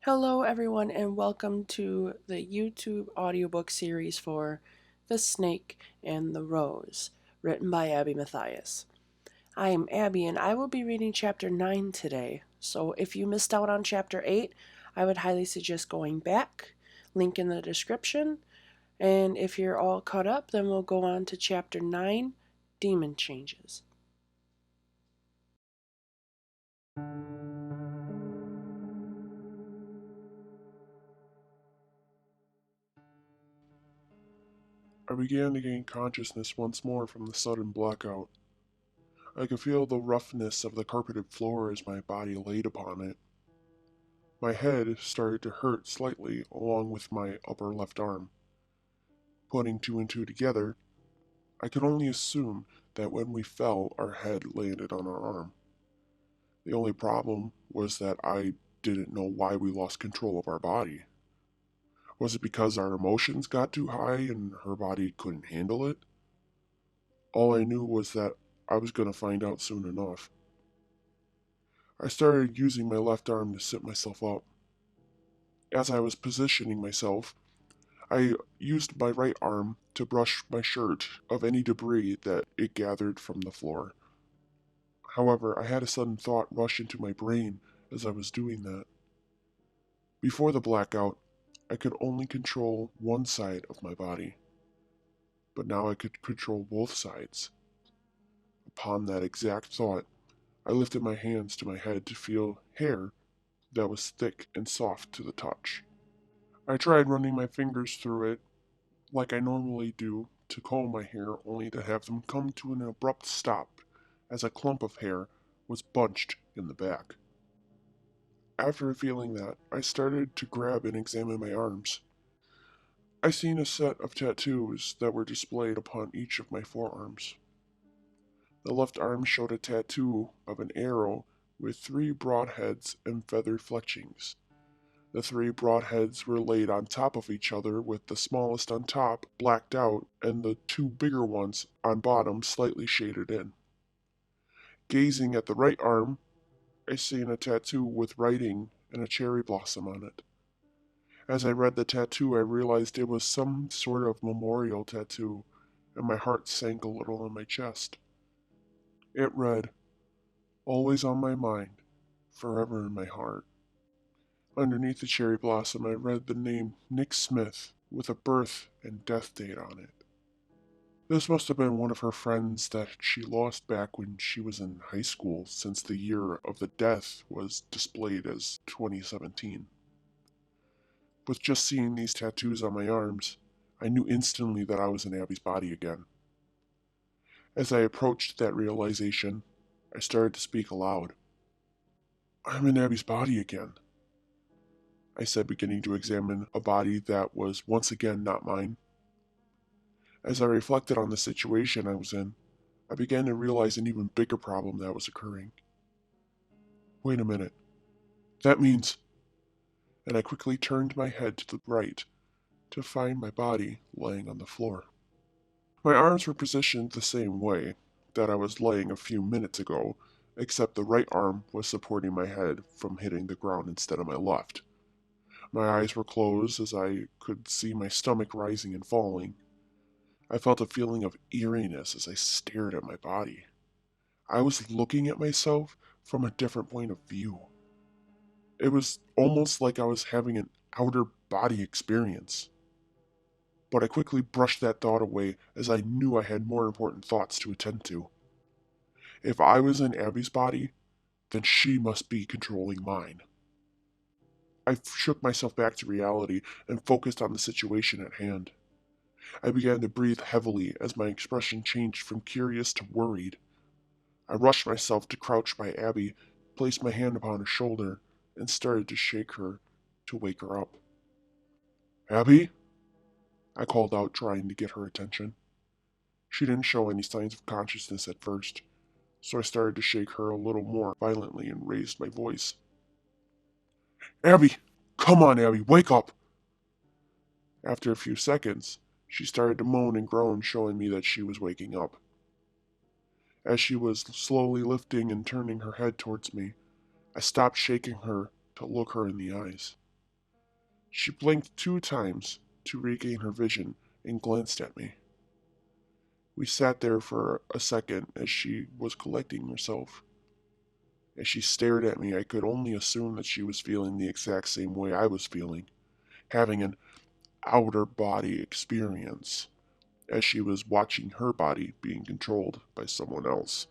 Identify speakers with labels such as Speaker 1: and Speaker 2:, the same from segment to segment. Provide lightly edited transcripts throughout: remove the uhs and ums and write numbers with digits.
Speaker 1: Hello, everyone, and welcome to the YouTube audiobook series for The Snake and the Rose, written by Abby Matthies. I am Abby, and I will be reading Chapter 9 today. So if you missed out on Chapter 8, I would highly suggest going back, link in the description, and if you're all caught up, then we'll go on to Chapter 9, Demon Changes.
Speaker 2: I began to gain consciousness once more from the sudden blackout. I could feel the roughness of the carpeted floor as my body laid upon it. My head started to hurt slightly along with my upper left arm. Putting two and two together, I could only assume that when we fell, our head landed on our arm. The only problem was that I didn't know why we lost control of our body. Was it because our emotions got too high and her body couldn't handle it? All I knew was that I was going to find out soon enough. I started using my left arm to sit myself up. As I was positioning myself, I used my right arm to brush my shirt of any debris that it gathered from the floor. However, I had a sudden thought rush into my brain as I was doing that. Before the blackout, I could only control one side of my body, but now I could control both sides. Upon that exact thought, I lifted my hands to my head to feel hair that was thick and soft to the touch. I tried running my fingers through it like I normally do to comb my hair, only to have them come to an abrupt stop as a clump of hair was bunched in the back. After feeling that, I started to grab and examine my arms. I seen a set of tattoos that were displayed upon each of my forearms. The left arm showed a tattoo of an arrow with three broadheads and feather fletchings. The three broadheads were laid on top of each other, with the smallest on top blacked out and the two bigger ones on bottom slightly shaded in. Gazing at the right arm, I seen a tattoo with writing and a cherry blossom on it. As I read the tattoo, I realized it was some sort of memorial tattoo, and my heart sank a little in my chest. It read, "Always on my mind, forever in my heart." Underneath the cherry blossom, I read the name Nick Smith with a birth and death date on it. This must have been one of her friends that she lost back when she was in high school, since the year of the death was displayed as 2017. With just seeing these tattoos on my arms, I knew instantly that I was in Abby's body again. As I approached that realization, I started to speak aloud. "I'm in Abby's body again," I said, beginning to examine a body that was once again not mine. As I reflected on the situation I was in, I began to realize an even bigger problem that was occurring. Wait a minute. That means... And I quickly turned my head to the right to find my body laying on the floor. My arms were positioned the same way that I was laying a few minutes ago, except the right arm was supporting my head from hitting the ground instead of my left. My eyes were closed as I could see my stomach rising and falling. I felt a feeling of eeriness as I stared at my body. I was looking at myself from a different point of view. It was almost like I was having an outer body experience. But I quickly brushed that thought away as I knew I had more important thoughts to attend to. If I was in Abby's body, then she must be controlling mine. I shook myself back to reality and focused on the situation at hand. I began to breathe heavily as my expression changed from curious to worried. I rushed myself to crouch by Abby, placed my hand upon her shoulder, and started to shake her to wake her up. "Abby?" I called out, trying to get her attention. She didn't show any signs of consciousness at first, so I started to shake her a little more violently and raised my voice. "Abby! Come on, Abby, wake up!" After a few seconds, she started to moan and groan, showing me that she was waking up. As she was slowly lifting and turning her head towards me, I stopped shaking her to look her in the eyes. She blinked 2 times to regain her vision and glanced at me. We sat there for a second as she was collecting herself. As she stared at me, I could only assume that she was feeling the exact same way I was feeling, having an outer body experience, as she was watching her body being controlled by someone else.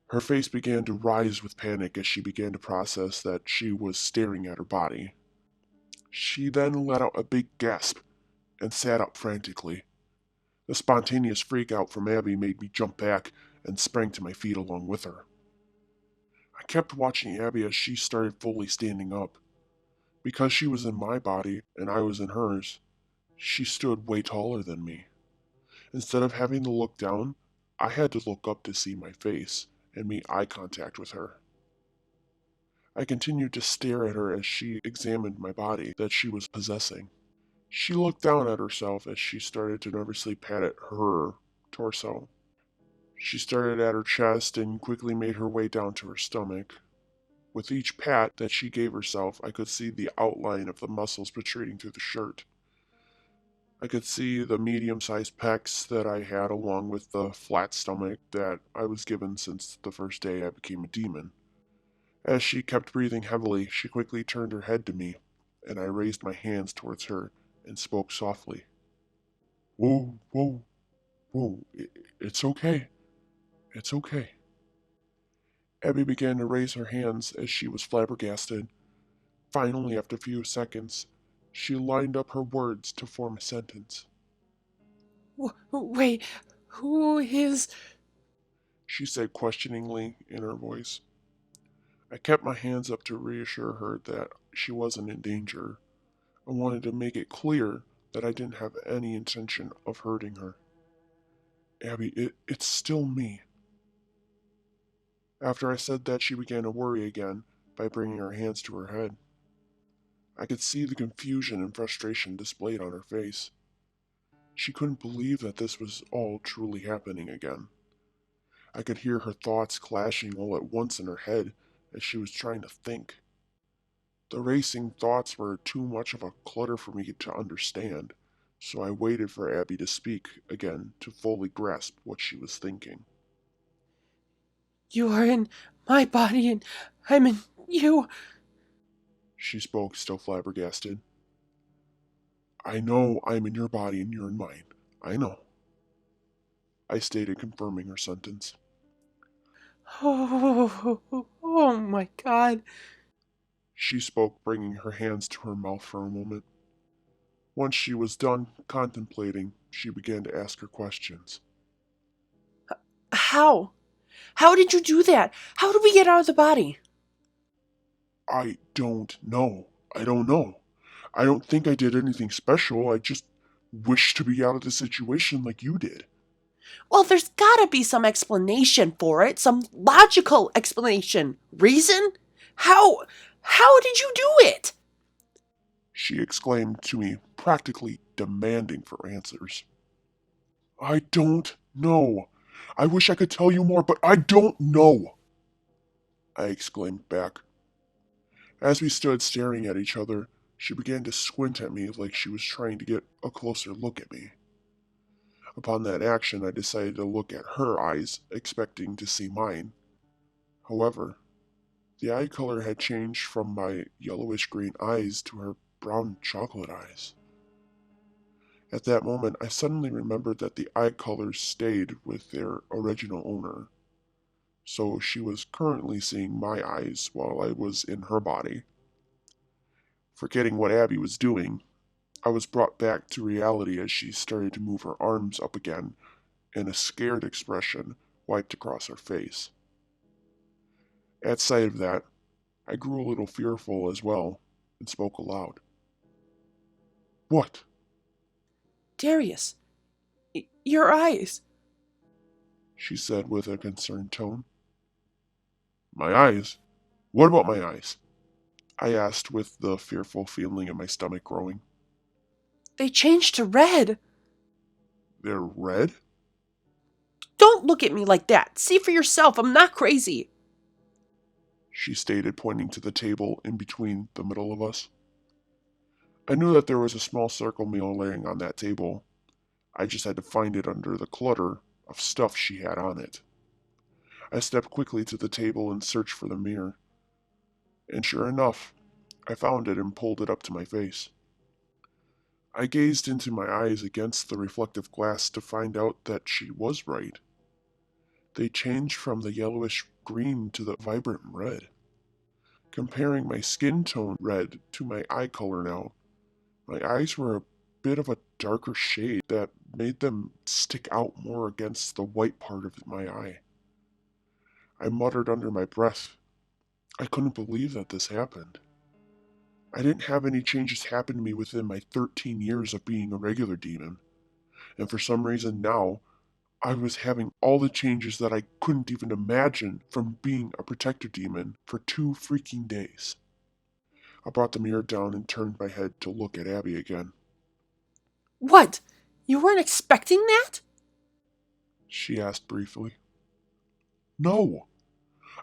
Speaker 2: Her face began to rise with panic as she began to process that she was staring at her body. She then let out a big gasp and sat up frantically. The spontaneous freak out from Abby made me jump back and sprang to my feet along with her. I kept watching Abby as she started fully standing up. Because she was in my body and I was in hers, she stood way taller than me. Instead of having to look down, I had to look up to see my face and make eye contact with her. I continued to stare at her as she examined my body that she was possessing. She looked down at herself as she started to nervously pat at her torso. She started at her chest and quickly made her way down to her stomach. With each pat that she gave herself, I could see the outline of the muscles protruding through the shirt. I could see the medium-sized pecs that I had along with the flat stomach that I was given since the first day I became a demon. As she kept breathing heavily, she quickly turned her head to me, and I raised my hands towards her and spoke softly. Whoa, whoa, whoa, it's okay. It's okay. Abby began to raise her hands as she was flabbergasted. Finally, after a few seconds, she lined up her words to form a sentence.
Speaker 1: Wait, who is...
Speaker 2: She said questioningly in her voice. I kept my hands up to reassure her that she wasn't in danger. I wanted to make it clear that I didn't have any intention of hurting her. Abby, it's still me. After I said that, she began to worry again by bringing her hands to her head. I could see the confusion and frustration displayed on her face. She couldn't believe that this was all truly happening again. I could hear her thoughts clashing all at once in her head as she was trying to think. The racing thoughts were too much of a clutter for me to understand, so I waited for Abby to speak again to fully grasp what she was thinking.
Speaker 1: You are in my body and I'm in you.
Speaker 2: She spoke, still flabbergasted. I know I'm in your body and you're in mine. I know. I stated, confirming her sentence.
Speaker 1: Oh my God.
Speaker 2: She spoke, bringing her hands to her mouth for a moment. Once she was done contemplating, she began to ask her questions.
Speaker 1: How? How did you do that? How did we get out of the body?
Speaker 2: I don't know. I don't know. I don't think I did anything special. I just wish to be out of the situation like you did.
Speaker 1: Well, there's gotta be some explanation for it, some logical explanation. Reason? How? How did you do it?
Speaker 2: She exclaimed to me, practically demanding for answers. I don't know. I wish I could tell you more, but I don't know, I exclaimed back. As we stood staring at each other, she began to squint at me like she was trying to get a closer look at me. Upon that action, I decided to look at her eyes, expecting to see mine. However, the eye color had changed from my yellowish green eyes to her brown chocolate eyes. At that moment, I suddenly remembered that the eye colors stayed with their original owner, so she was currently seeing my eyes while I was in her body. Forgetting what Abby was doing, I was brought back to reality as she started to move her arms up again, and a scared expression wiped across her face. At sight of that, I grew a little fearful as well, and spoke aloud. What?
Speaker 1: Darius, your eyes.
Speaker 2: She said with a concerned tone. My eyes? What about my eyes? I asked with the fearful feeling in my stomach growing.
Speaker 1: They changed to red.
Speaker 2: They're red?
Speaker 1: Don't look at me like that. See for yourself. I'm not crazy.
Speaker 2: She stated, pointing to the table in between the middle of us. I knew that there was a small circle meal laying on that table. I just had to find it under the clutter of stuff she had on it. I stepped quickly to the table and searched for the mirror, and sure enough, I found it and pulled it up to my face. I gazed into my eyes against the reflective glass to find out that she was right. They changed from the yellowish green to the vibrant red. Comparing my skin tone red to my eye color now, my eyes were a bit of a darker shade that made them stick out more against the white part of my eye. I muttered under my breath. I couldn't believe that this happened. I didn't have any changes happen to me within my 13 years of being a regular demon, and for some reason now, I was having all the changes that I couldn't even imagine from being a protector demon for 2 freaking days. I brought the mirror down and turned my head to look at Abby again.
Speaker 1: What? You weren't expecting that?
Speaker 2: She asked briefly. No,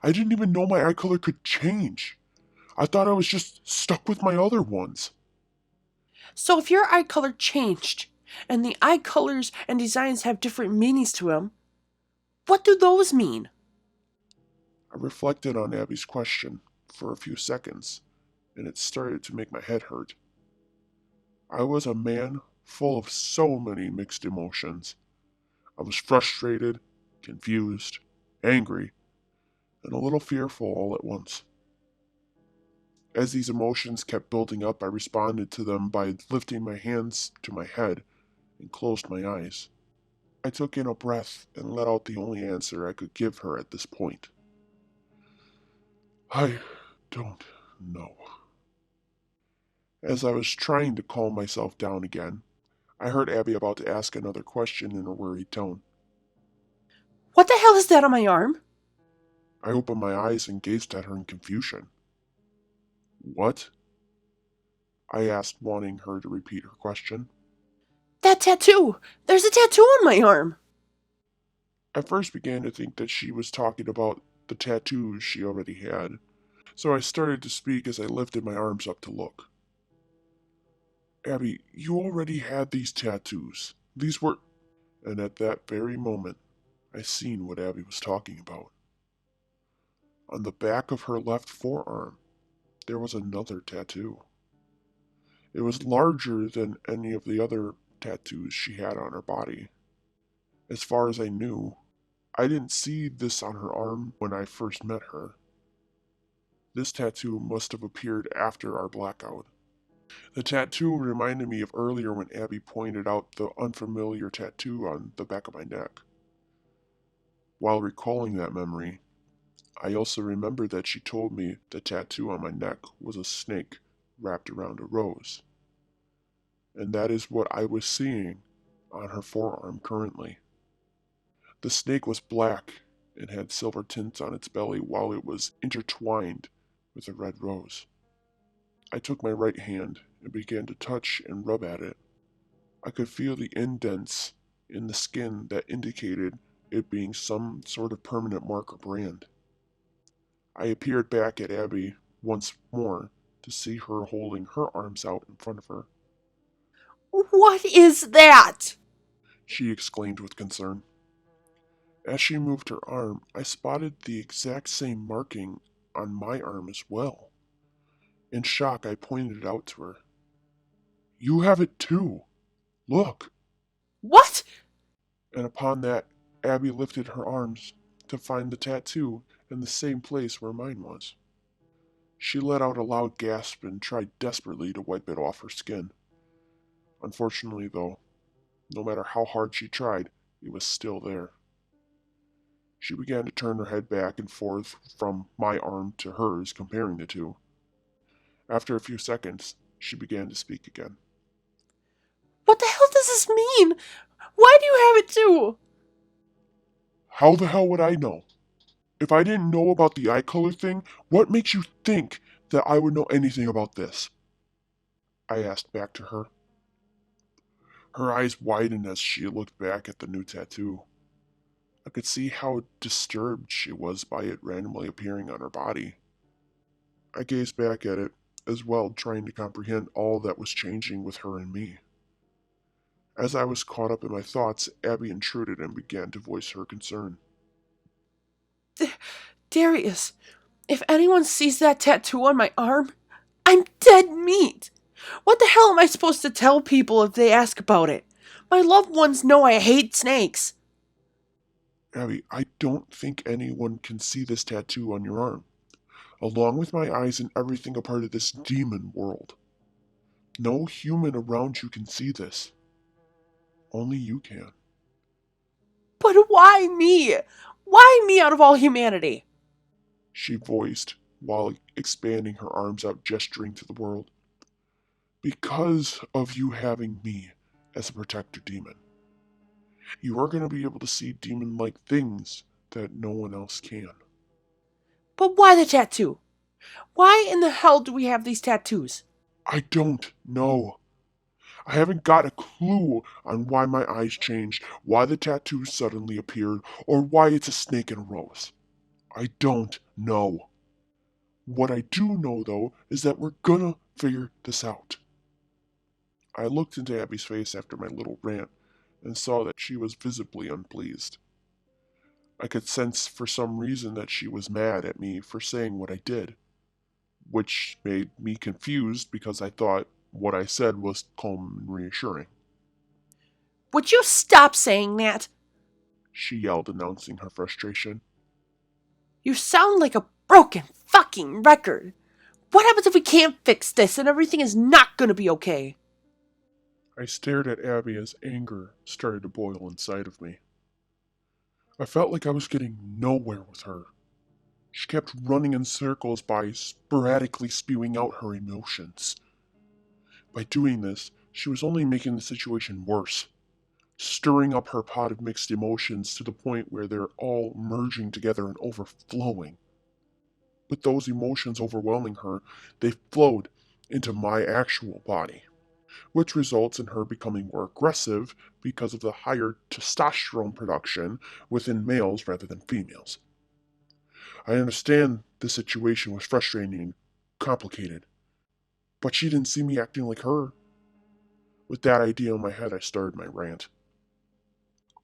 Speaker 2: I didn't even know my eye color could change. I thought I was just stuck with my other ones.
Speaker 1: So if your eye color changed, and the eye colors and designs have different meanings to them, what do those mean?
Speaker 2: I reflected on Abby's question for a few seconds, and it started to make my head hurt. I was a man full of so many mixed emotions. I was frustrated, confused, angry, and a little fearful all at once. As these emotions kept building up, I responded to them by lifting my hands to my head and closed my eyes. I took in a breath and let out the only answer I could give her at this point. I don't know. As I was trying to calm myself down again, I heard Abby about to ask another question in a worried tone.
Speaker 1: What the hell is that on my arm?
Speaker 2: I opened my eyes and gazed at her in confusion. What? I asked, wanting her to repeat her question.
Speaker 1: That tattoo! There's a tattoo on my arm!
Speaker 2: I first began to think that she was talking about the tattoos she already had, so I started to speak as I lifted my arms up to look. Abby, you already had these tattoos. These were. And at that very moment, I seen what Abby was talking about. On the back of her left forearm, there was another tattoo. It was larger than any of the other tattoos she had on her body. As far as I knew, I didn't see this on her arm when I first met her. This tattoo must have appeared after our blackout. The tattoo reminded me of earlier when Abby pointed out the unfamiliar tattoo on the back of my neck. While recalling that memory, I also remembered that she told me the tattoo on my neck was a snake wrapped around a rose. And that is what I was seeing on her forearm currently. The snake was black and had silver tints on its belly while it was intertwined with a red rose. I took my right hand and began to touch and rub at it. I could feel the indents in the skin that indicated it being some sort of permanent mark or brand. I peered back at Abby once more to see her holding her arms out in front of her.
Speaker 1: What is that?
Speaker 2: She exclaimed with concern. As she moved her arm, I spotted the exact same marking on my arm as well. In shock, I pointed it out to her. You have it too. Look.
Speaker 1: What?
Speaker 2: And upon that, Abby lifted her arms to find the tattoo in the same place where mine was. She let out a loud gasp and tried desperately to wipe it off her skin. Unfortunately, though, no matter how hard she tried, it was still there. She began to turn her head back and forth from my arm to hers, comparing the two. After a few seconds, she began to speak again.
Speaker 1: What the hell does this mean? Why do you have it too?
Speaker 2: How the hell would I know? If I didn't know about the eye color thing, what makes you think that I would know anything about this? I asked back to her. Her eyes widened as she looked back at the new tattoo. I could see how disturbed she was by it randomly appearing on her body. I gazed back at it as well, trying to comprehend all that was changing with her and me. As I was caught up in my thoughts, Abby intruded and began to voice her concern.
Speaker 1: Darius, if anyone sees that tattoo on my arm, I'm dead meat. What the hell am I supposed to tell people if they ask about it? My loved ones know I hate snakes.
Speaker 2: Abby, I don't think anyone can see this tattoo on your arm, along with my eyes and everything a part of this demon world. No human around you can see this. Only you can.
Speaker 1: But why me? Why me out of all humanity?
Speaker 2: She voiced while expanding her arms out, gesturing to the world. Because of you having me as a protector demon, you are going to be able to see demon like things that no one else can.
Speaker 1: But why the tattoo? Why in the hell do we have these tattoos?
Speaker 2: I don't know. I haven't got a clue on why my eyes changed, why the tattoo suddenly appeared, or why it's a snake and a rose. I don't know. What I do know, though, is that we're gonna figure this out. I looked into Abby's face after my little rant and saw that she was visibly unpleased. I could sense for some reason that she was mad at me for saying what I did, which made me confused because I thought what I said was calm and reassuring.
Speaker 1: Would you stop saying that?
Speaker 2: She yelled, announcing her frustration.
Speaker 1: You sound like a broken fucking record. What happens if we can't fix this and everything is not gonna be okay?
Speaker 2: I stared at Abby as anger started to boil inside of me. I felt like I was getting nowhere with her. She kept running in circles by sporadically spewing out her emotions. By doing this, she was only making the situation worse, stirring up her pot of mixed emotions to the point where they're all merging together and overflowing. With those emotions overwhelming her, they flowed into my actual body, which results in her becoming more aggressive because of the higher testosterone production within males rather than females. I understand the situation was frustrating and complicated, but she didn't see me acting like her. With that idea in my head, I started my rant.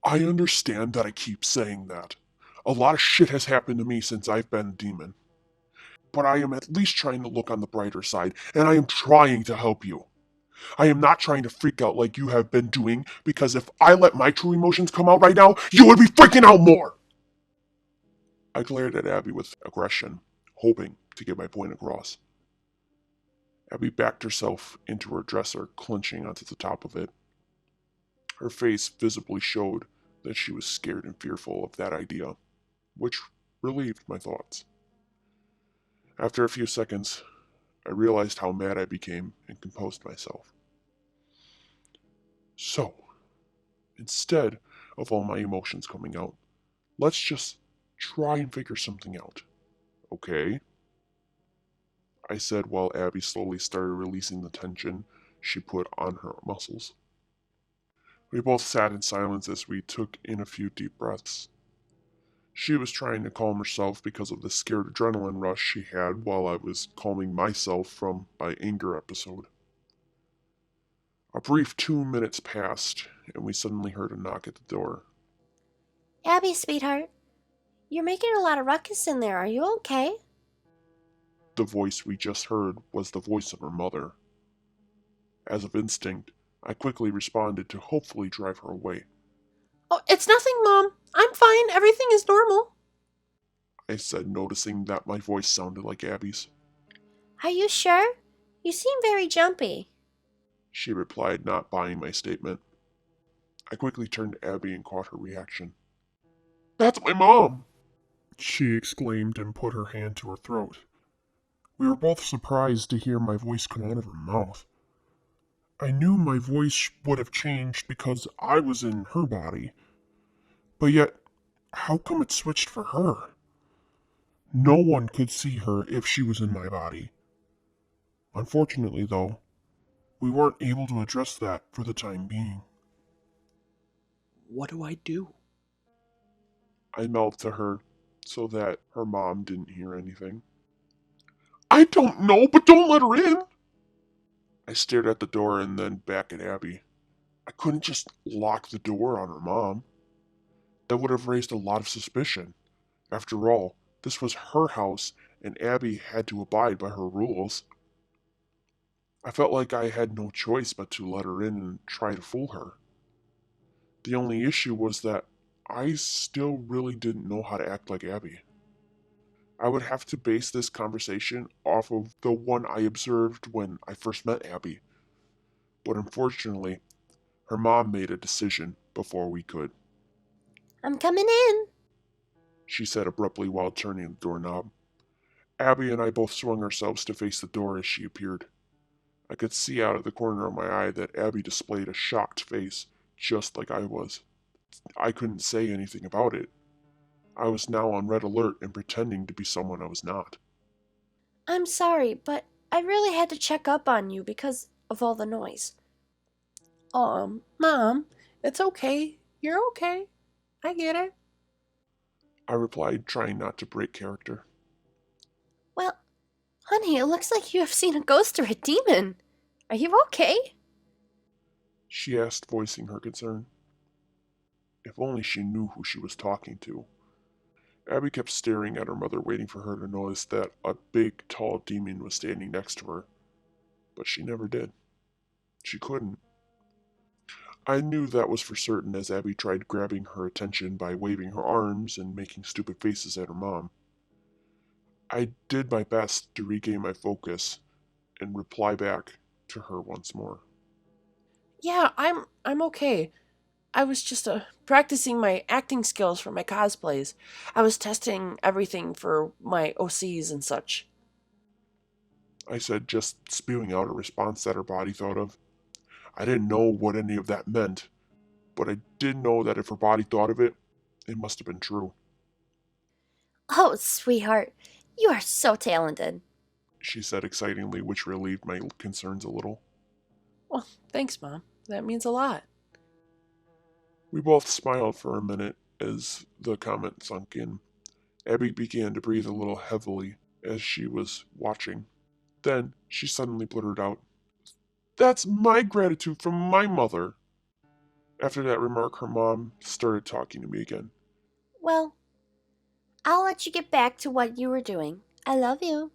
Speaker 2: I understand that I keep saying that. A lot of shit has happened to me since I've been a demon. But I am at least trying to look on the brighter side, and I am trying to help you. I am not trying to freak out like you have been doing, because if I let my true emotions come out right now, you would be freaking out more! I glared at Abby with aggression, hoping to get my point across. Abby backed herself into her dresser, clenching onto the top of it. Her face visibly showed that she was scared and fearful of that idea, which relieved my thoughts. After a few seconds, I realized how mad I became and composed myself. So, instead of all my emotions coming out, let's just try and figure something out, okay? I said while Abby slowly started releasing the tension she put on her muscles. We both sat in silence as we took in a few deep breaths. She was trying to calm herself because of the scared adrenaline rush she had while I was calming myself from my anger episode. A brief 2 minutes passed, and we suddenly heard a knock at the door.
Speaker 3: Abby, sweetheart, you're making a lot of ruckus in there. Are you okay?
Speaker 2: The voice we just heard was the voice of her mother. As of instinct, I quickly responded to hopefully drive her away.
Speaker 1: Oh, it's nothing, Mom. I'm fine. Everything is normal.
Speaker 2: I said, noticing that my voice sounded like Abby's.
Speaker 3: Are you sure? You seem very jumpy.
Speaker 2: She replied, not buying my statement. I quickly turned to Abby and caught her reaction. That's my mom! She exclaimed and put her hand to her throat. We were both surprised to hear my voice come out of her mouth. I knew my voice would have changed because I was in her body. But yet, how come it switched for her? No one could see her if she was in my body. Unfortunately, though, we weren't able to address that for the time being.
Speaker 1: What do I do?
Speaker 2: I mouthed to her so that her mom didn't hear anything. I don't know, but don't let her in. I stared at the door and then back at Abby. I couldn't just lock the door on her mom. That would have raised a lot of suspicion. After all, this was her house, and Abby had to abide by her rules. I felt like I had no choice but to let her in and try to fool her. The only issue was that I still really didn't know how to act like Abby. I would have to base this conversation off of the one I observed when I first met Abby. But unfortunately, her mom made a decision before we could.
Speaker 3: I'm coming in.
Speaker 2: She said abruptly while turning the doorknob. Abby and I both swung ourselves to face the door as she appeared. I could see out of the corner of my eye that Abby displayed a shocked face, just like I was. I couldn't say anything about it. I was now on red alert and pretending to be someone I was not.
Speaker 3: I'm sorry, but I really had to check up on you because of all the noise.
Speaker 1: Mom, it's okay. You're okay. I get it.
Speaker 2: I replied, trying not to break character.
Speaker 3: Well, honey, it looks like you have seen a ghost or a demon. Are you okay?
Speaker 2: She asked, voicing her concern. If only she knew who she was talking to. Abby kept staring at her mother, waiting for her to notice that a big, tall demon was standing next to her. But she never did. She couldn't. I knew that was for certain as Abby tried grabbing her attention by waving her arms and making stupid faces at her mom. I did my best to regain my focus and reply back to her once more.
Speaker 1: Yeah, I'm okay. I was just practicing my acting skills for my cosplays. I was testing everything for my OCs and such.
Speaker 2: I said, just spewing out a response that her body thought of. I didn't know what any of that meant, but I did know that if her body thought of it, it must have been true.
Speaker 3: Oh, sweetheart, you are so talented.
Speaker 2: She said excitingly, which relieved my concerns a little.
Speaker 1: Well, thanks, Mom. That means a lot.
Speaker 2: We both smiled for a minute as the comment sunk in. Abby began to breathe a little heavily as she was watching. Then she suddenly blurted out, "That's my gratitude from my mother." After that remark, her mom started talking to me again.
Speaker 3: Well, I'll let you get back to what you were doing. I love you.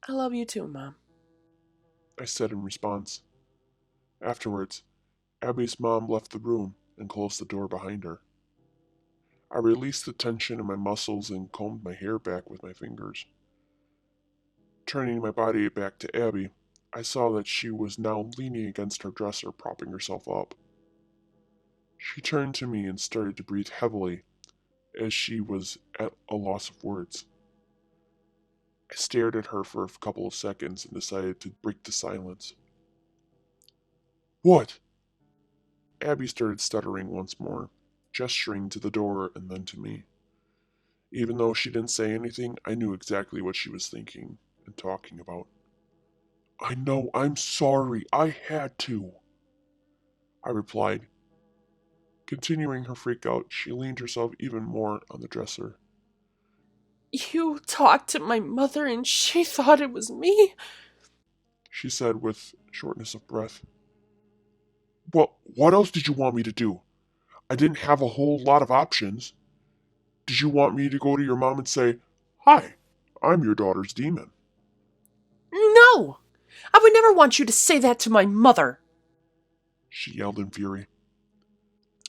Speaker 1: I love you too, Mom.
Speaker 2: I said in response. Afterwards, Abby's mom left the room and closed the door behind her. I released the tension in my muscles and combed my hair back with my fingers. Turning my body back to Abby, I saw that she was now leaning against her dresser, propping herself up. She turned to me and started to breathe heavily, as she was at a loss of words. I stared at her for a couple of seconds and decided to break the silence. "What?" Abby started stuttering once more, gesturing to the door and then to me. Even though she didn't say anything, I knew exactly what she was thinking and talking about. "I know, I'm sorry, I had to," I replied. Continuing her freak out, she leaned herself even more on the dresser.
Speaker 1: You talked to my mother and she thought it was me?
Speaker 2: She said with shortness of breath. "Well, what else did you want me to do? I didn't have a whole lot of options. Did you want me to go to your mom and say, 'Hi, I'm your daughter's demon'?"
Speaker 1: No! I would never want you to say that to my mother.
Speaker 2: She yelled in fury.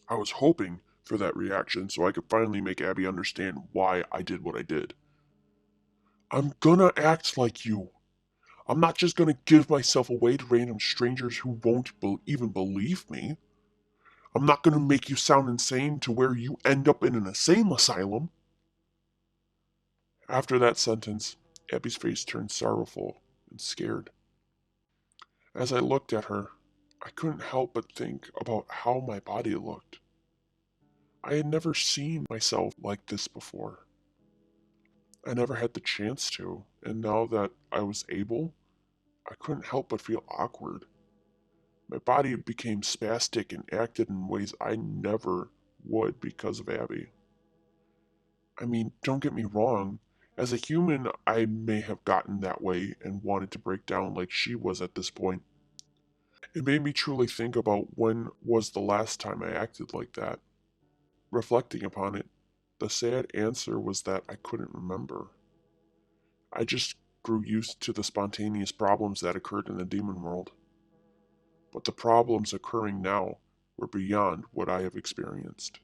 Speaker 2: I was hoping for that reaction so I could finally make Abby understand why I did what I did. "I'm gonna act like you. I'm not just gonna give myself away to random strangers who won't even believe me. I'm not gonna make you sound insane to where you end up in an insane asylum." After that sentence, Abby's face turned sorrowful and scared. As I looked at her, I couldn't help but think about how my body looked. I had never seen myself like this before. I never had the chance to, and now that I was able, I couldn't help but feel awkward. My body became spastic and acted in ways I never would because of Abby. I mean, don't get me wrong, As a human, I may have gotten that way and wanted to break down like she was at this point. It made me truly think about when was the last time I acted like that. Reflecting upon it, the sad answer was that I couldn't remember. I just grew used to the spontaneous problems that occurred in the demon world. But the problems occurring now were beyond what I have experienced.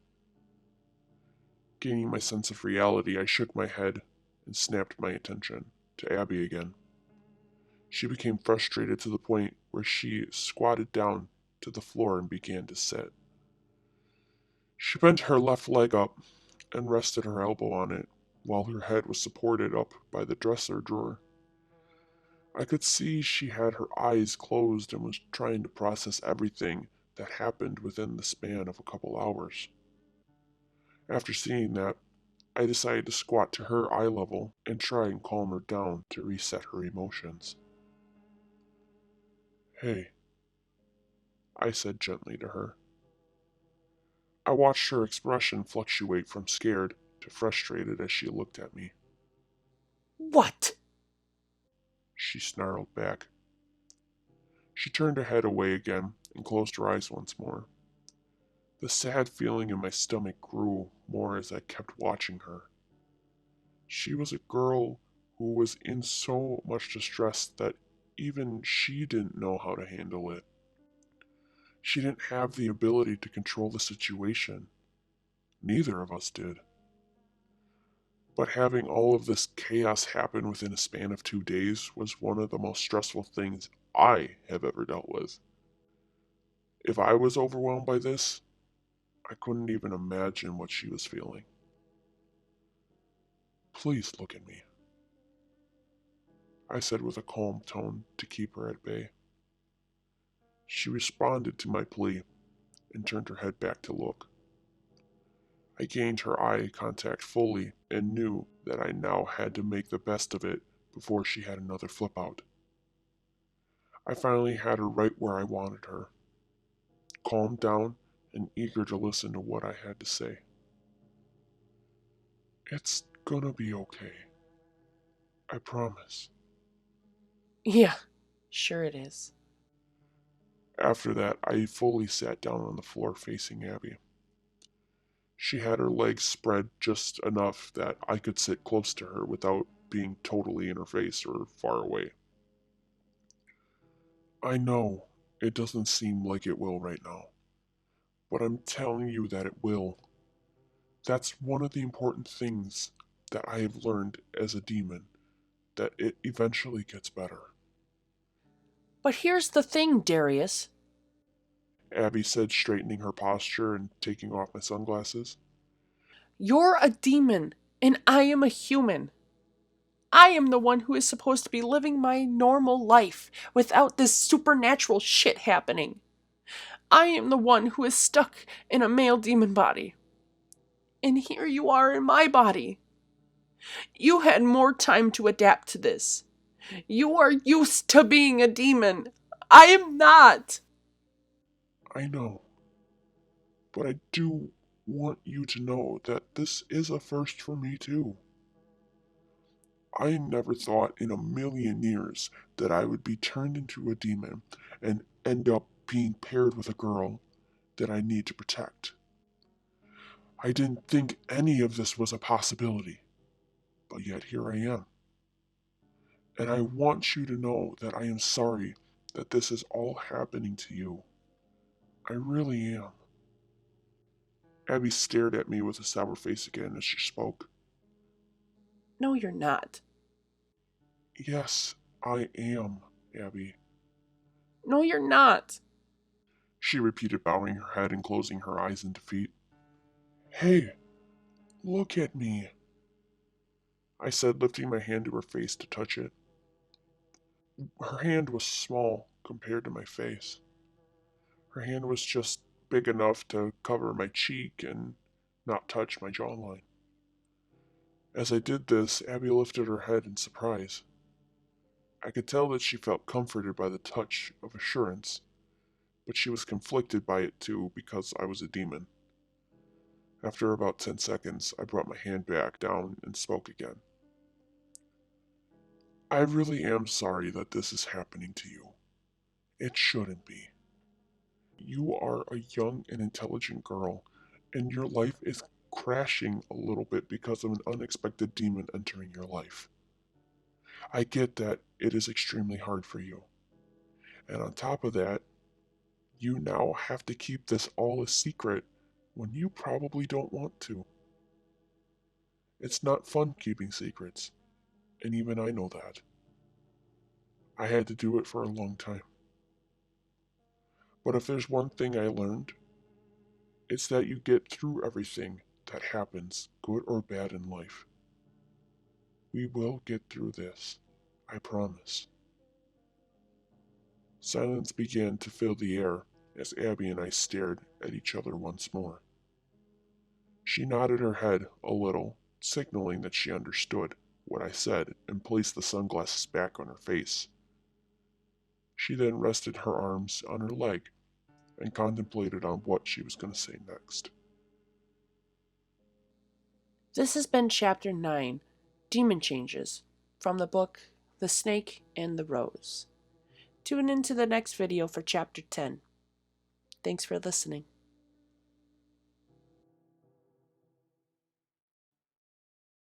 Speaker 2: Gaining my sense of reality, I shook my head and snapped my attention to Abby again. She became frustrated to the point where she squatted down to the floor and began to sit. She bent her left leg up and rested her elbow on it, while her head was supported up by the dresser drawer. I could see she had her eyes closed and was trying to process everything that happened within the span of a couple hours. After seeing that, I decided to squat to her eye level and try and calm her down to reset her emotions. "Hey," I said gently to her. I watched her expression fluctuate from scared to frustrated as she looked at me.
Speaker 1: What?
Speaker 2: She snarled back. She turned her head away again and closed her eyes once more. The sad feeling in my stomach grew more as I kept watching her. She was a girl who was in so much distress that even she didn't know how to handle it. She didn't have the ability to control the situation. Neither of us did. But having all of this chaos happen within a span of 2 days was one of the most stressful things I have ever dealt with. If I was overwhelmed by this, I couldn't even imagine what she was feeling. "Please look at me," I said with a calm tone to keep her at bay. She responded to my plea and turned her head back to look. I gained her eye contact fully and knew that I now had to make the best of it before she had another flip out. I finally had her right where I wanted her, calmed down and eager to listen to what I had to say. "It's gonna be okay. I promise."
Speaker 1: Yeah, sure it is.
Speaker 2: After that, I fully sat down on the floor facing Abby. She had her legs spread just enough that I could sit close to her without being totally in her face or far away. "I know it doesn't seem like it will right now, but I'm telling you that it will. That's one of the important things that I have learned as a demon, that it eventually gets better,"
Speaker 1: But here's the thing, Darius.
Speaker 2: Abby said, straightening her posture and taking off my sunglasses.
Speaker 1: You're a demon, and I am a human. I am the one who is supposed to be living my normal life without this supernatural shit happening. I am the one who is stuck in a male demon body. And here you are in my body. You had more time to adapt to this. You are used to being a demon. I am not.
Speaker 2: "I know, but I do want you to know that this is a first for me too. I never thought in a million years that I would be turned into a demon and end up being paired with a girl that I need to protect. I didn't think any of this was a possibility, but yet here I am. And I want you to know that I am sorry that this is all happening to you. I really am." Abby stared at me with a sour face again as she spoke.
Speaker 1: No, you're not.
Speaker 2: "Yes, I am, Abby,"
Speaker 1: No, you're not.
Speaker 2: she repeated, bowing her head and closing her eyes in defeat. "Hey, look at me," I said, lifting my hand to her face to touch it. Her hand was small compared to my face. Her hand was just big enough to cover my cheek and not touch my jawline. As I did this, Abby lifted her head in surprise. I could tell that she felt comforted by the touch of assurance, but she was conflicted by it too because I was a demon. After about 10 seconds, I brought my hand back down and spoke again. I really am sorry that this is happening to you. It shouldn't be. You are a young and intelligent girl, and your life is crashing a little bit because of an unexpected demon entering your life. I get that it is extremely hard for you. And on top of that, you now have to keep this all a secret when you probably don't want to. It's not fun keeping secrets, and even I know that. I had to do it for a long time. But if there's one thing I learned, it's that you get through everything that happens, good or bad in life. We will get through this, I promise. Silence began to fill the air as Abby and I stared at each other once more. She nodded her head a little, signaling that she understood what I said, and placed the sunglasses back on her face. She then rested her arms on her leg and contemplated on what she was going to say next.
Speaker 1: This has been Chapter 9, Demon Changes, from the book The Snake and the Rose. Tune in to the next video for Chapter 10. Thanks for listening.